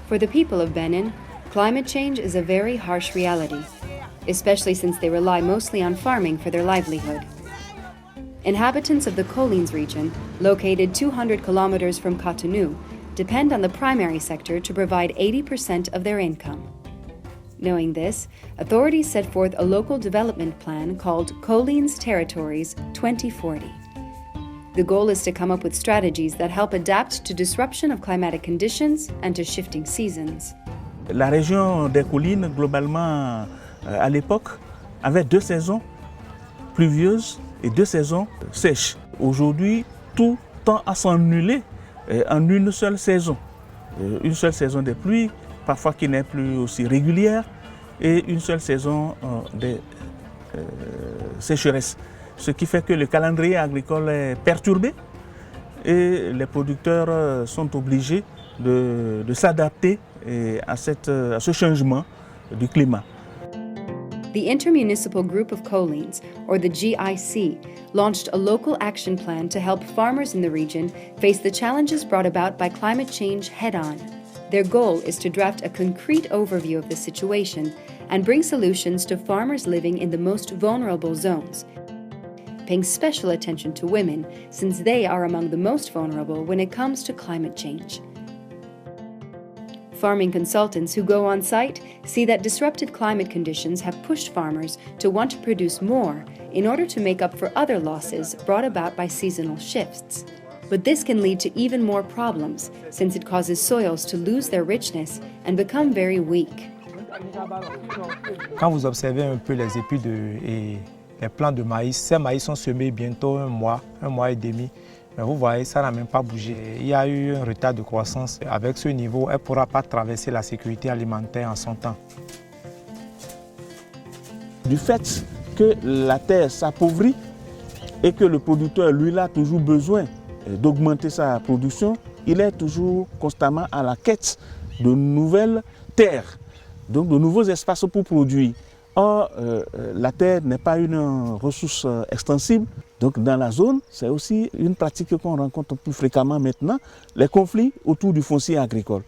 For the people of Benin, climate change is a very harsh reality, especially since they rely mostly on farming for their livelihood. Inhabitants of the Collines region, located 200 kilometers from Cotonou, depend on the primary sector to provide 80% of their income. Knowing this, authorities set forth a local development plan called Collines Territories 2040. The goal is to come up with strategies that help adapt to disruption of climatic conditions and to shifting seasons. La région des collines, globalement, à l'époque, avait 2 saisons pluvieuses et 2 saisons sèches. Aujourd'hui, tout tend à s'annuler en une seule saison. Une seule saison des pluies, parfois qui n'est plus aussi régulière, et une seule saison des sécheresses. Ce qui fait que le calendrier agricole est perturbé et les producteurs sont obligés de s'adapter à ce changement du climat. The Intermunicipal Group of Collines, or the GIC, launched a local action plan to help farmers in the region face the challenges brought about by climate change head-on. Their goal is to draft a concrete overview of the situation and bring solutions to farmers living in the most vulnerable zones, paying special attention to women since they are among the most vulnerable when it comes to climate change. Farming consultants who go on site see that disrupted climate conditions have pushed farmers to want to produce more in order to make up for other losses brought about by seasonal shifts. But this can lead to even more problems since it causes soils to lose their richness and become very weak. Quand vous observez un peu les épis et les plants de maïs, ces maïs sont semés bientôt un mois et demi. Mais vous voyez, ça n'a même pas bougé. Il y a eu un retard de croissance. Avec ce niveau, elle ne pourra pas traverser la sécurité alimentaire en son temps. Du fait que la terre s'appauvrit et que le producteur, lui, a toujours besoin d'augmenter sa production, il est toujours constamment à la quête de nouvelles terres, donc de nouveaux espaces pour produire. Or, la terre n'est pas une ressource extensible. Donc dans la zone, c'est aussi une pratique qu'on rencontre plus fréquemment maintenant, les conflits autour du foncier agricole.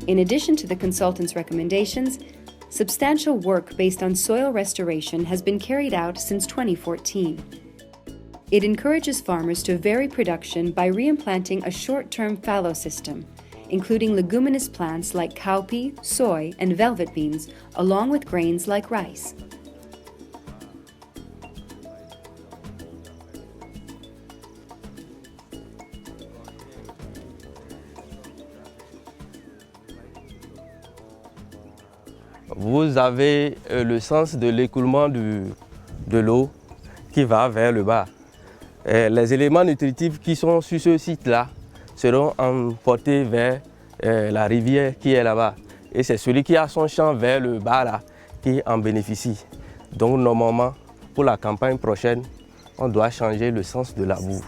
In addition to the consultant's recommendations, substantial work based on soil restoration has been carried out since 2014. It encourages farmers to vary production by reimplanting a short-term fallow system, including leguminous plants like cowpea, soy, and velvet beans, along with grains like rice. Vous avez le sens de l'écoulement de l'eau qui va vers le bas. Les éléments nutritifs qui sont sur ce site-là seront emportés vers la rivière qui est là-bas. Et c'est celui qui a son champ vers le bas là qui en bénéficie. Donc normalement, pour la campagne prochaine, on doit changer le sens de la boue.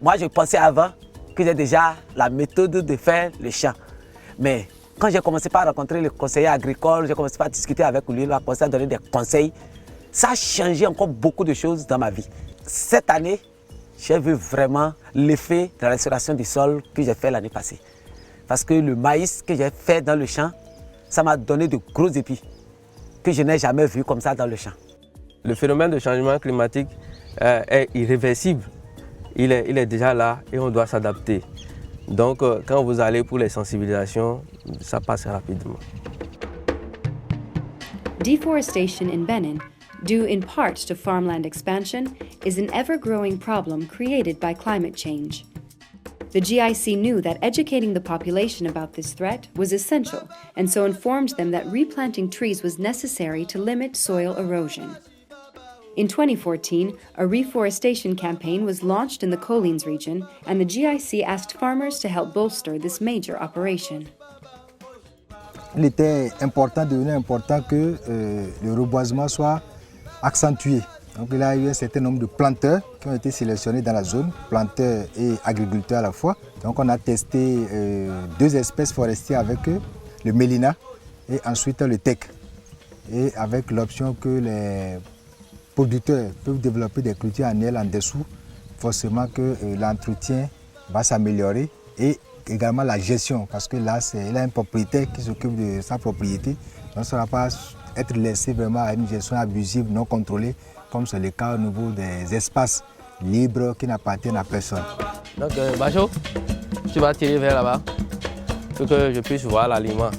Moi, je pensais avant que j'ai déjà la méthode de faire le champ. Mais quand j'ai commencé par rencontrer le conseiller agricole, j'ai commencé par discuter avec lui, il a commencé à donner des conseils. Ça a changé encore beaucoup de choses dans ma vie. Cette année, j'ai vu vraiment l'effet de la restauration du sol que j'ai fait l'année passée. Parce que le maïs que j'ai fait dans le champ, ça m'a donné de gros épis que je n'ai jamais vu comme ça dans le champ. Le phénomène de changement climatique est irréversible. Il est déjà là et on doit s'adapter. Donc, quand vous allez pour les sensibilisations, ça passe rapidement. Deforestation in Benin, due in part to farmland expansion, is an ever-growing problem created by climate change. The GIC knew that educating the population about this threat was essential, and so informed them that replanting trees was necessary to limit soil erosion. In 2014, a reforestation campaign was launched in the Collines region, and the GIC asked farmers to help bolster this major operation. Il était devenu important que le reboisement soit accentué. Donc il y a eu un certain nombre de planteurs qui ont été sélectionnés dans la zone, planteurs et agriculteurs à la fois. Donc on a testé 2 espèces forestières avec eux, le mélina et ensuite le teck. Et avec l'option que les producteurs peuvent développer des cultures annuelles en dessous, forcément que l'entretien va s'améliorer et également la gestion, parce que là, il a un propriétaire qui s'occupe de sa propriété. Donc ça ne va pas être laissé vraiment à une gestion abusive, non contrôlée, comme c'est le cas au niveau des espaces libres qui n'appartiennent à personne. Donc, Bacho, tu vas tirer vers là-bas pour que je puisse voir l'aliment.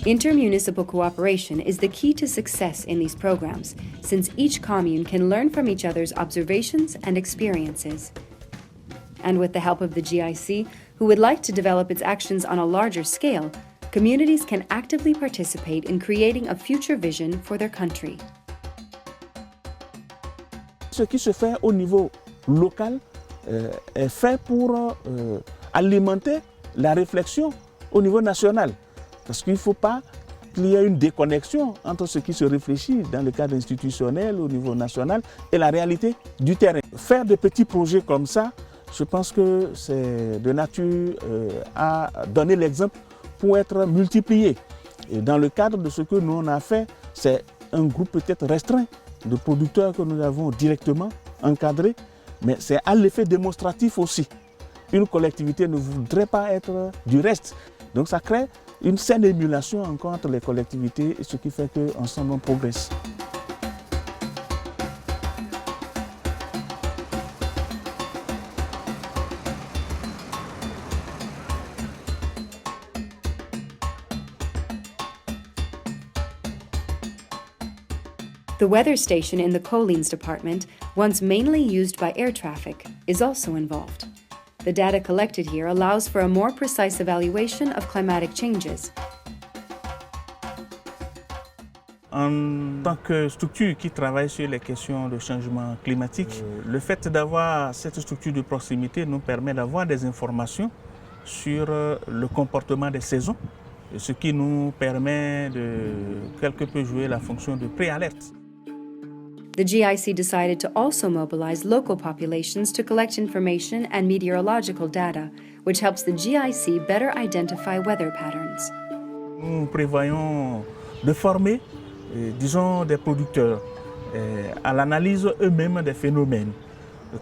Intermunicipal cooperation is the key to success in these programs, since each commune can learn from each other's observations and experiences. And with the help of the GIC, who would like to develop its actions on a larger scale, communities can actively participate in creating a future vision for their country. Ce qui se fait au niveau local est fait pour alimenter la réflexion au niveau national. Parce qu'il ne faut pas qu'il y ait une déconnexion entre ce qui se réfléchit dans le cadre institutionnel au niveau national et la réalité du terrain. Faire de petits projets comme ça, je pense que c'est de nature à donner l'exemple pour être multiplié. Et dans le cadre de ce que nous on a fait, c'est un groupe peut-être restreint de producteurs que nous avons directement encadrés, mais c'est à l'effet démonstratif aussi. Une collectivité ne voudrait pas être du reste. Donc ça crée une saine émulation encore entre les collectivités, ce qui fait qu'ensemble on progresse. The weather station in the Collines department, once mainly used by air traffic, is also involved. The data collected here allows for a more precise evaluation of climatic changes. En tant que structure qui travaille sur les questions de changement climatique, le fait d'avoir cette structure de proximité nous permet d'avoir des informations sur le comportement des saisons, ce qui nous permet de quelque peu jouer la fonction de préalerte. The GIC decided to also mobilize local populations to collect information and meteorological data, which helps the GIC better identify weather patterns. Nous prévoyons de former, disons, des producteurs à l'analyse eux-mêmes des phénomènes.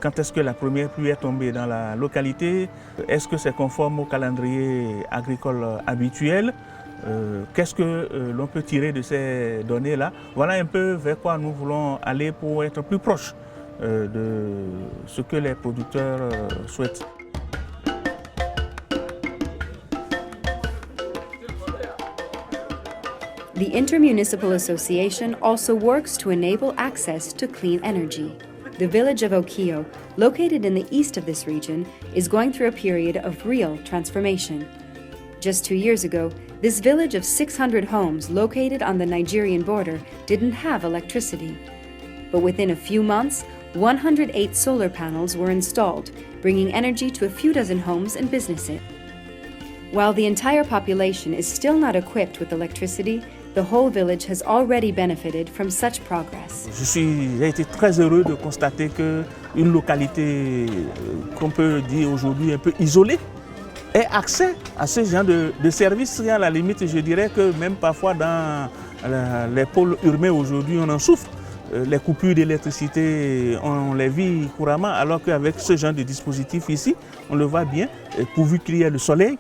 Quand est-ce que la première pluie est tombée dans la localité? Est-ce que c'est conforme au calendrier agricole habituel? Qu'est-ce que l'on peut tirer de ces données-là? Voilà un peu vers quoi nous voulons aller pour être plus proches de ce que les producteurs souhaitent. The Intermunicipal Association also works to enable access to clean energy. The village of Okio, located in the east of this region, is going through a period of real transformation. Just 2 years ago, this village of 600 homes located on the Nigerian border didn't have electricity. But within a few months, 108 solar panels were installed, bringing energy to a few dozen homes and businesses. While the entire population is still not equipped with electricity, the whole village has already benefited from such progress. J'ai été très heureux de constater qu'une localité qu'on peut dire aujourd'hui un peu isolée ait accès à ce genre de services. À la limite, je dirais que même parfois dans les pôles urbains aujourd'hui, on en souffre. Les coupures d'électricité, on les vit couramment, alors qu'avec ce genre de dispositif ici, on le voit bien, pourvu qu'il y ait le soleil,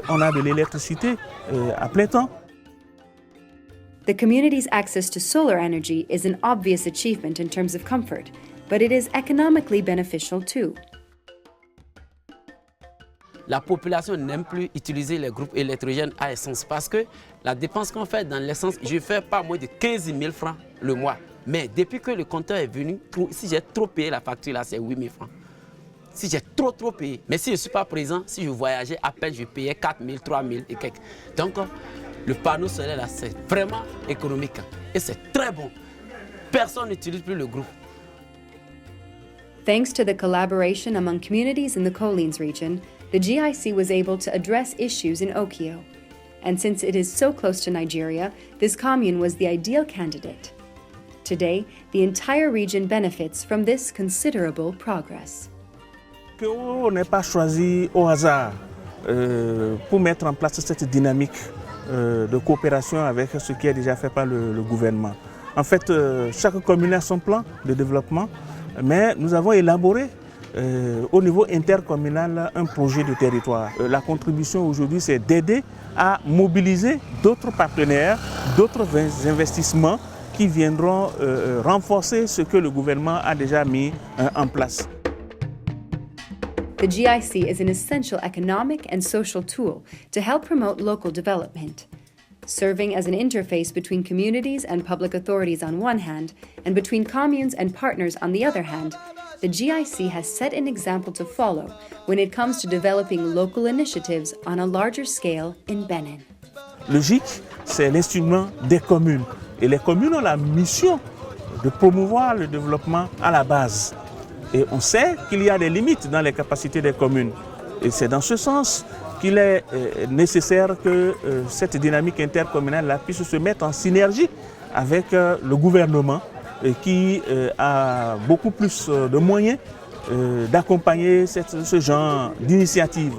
on a de l'électricité à plein temps. The community's access to solar energy is an obvious achievement in terms of comfort, but it is economically beneficial too. La population n'aime plus utiliser les groupes électrogènes à essence parce que la dépense qu'on fait dans l'essence, je fais pas moins de 15 000 francs le mois. Mais depuis que le compteur est venu, si j'ai trop payé la facture là, c'est 8 000 francs. Si j'ai trop payé, mais si je ne suis pas présent, si je voyageais, à peine je payais 4 000, 3 000 et quelques. Donc le panneau solaire là, c'est vraiment économique et c'est très bon. Personne n'utilise plus le groupe. Thanks to the collaboration among communities in the Collines region, the GIC was able to address issues in Okio. And since it is so close to Nigeria, this commune was the ideal candidate. Today, the entire region benefits from this considerable progress. On n'est pas choisi au hasard pour mettre en place cette dynamique de coopération avec ce qui est déjà fait par le gouvernement. En fait, chaque commune a son plan de développement, mais nous avons élaboré au niveau intercommunal un projet de territoire. La contribution aujourd'hui, c'est d'aider à mobiliser d'autres partenaires, d'autres investissements qui viendront renforcer ce que le gouvernement a déjà mis en place. The GIC is an essential economic and social tool to help promote local development, serving as an interface between communities and public authorities on one hand, and between communes and partners on the other hand. The GIC has set an example to follow when it comes to developing local initiatives on a larger scale in Benin. Le GIC, c'est l'instrument des communes. Et les communes ont la mission de promouvoir le développement à la base. Et on sait qu'il y a des limites dans les capacités des communes. Et c'est dans ce sens qu'il est nécessaire que cette dynamique intercommunale puisse se mettre en synergie avec le gouvernement qui a beaucoup plus de moyens d'accompagner ce genre d'initiative.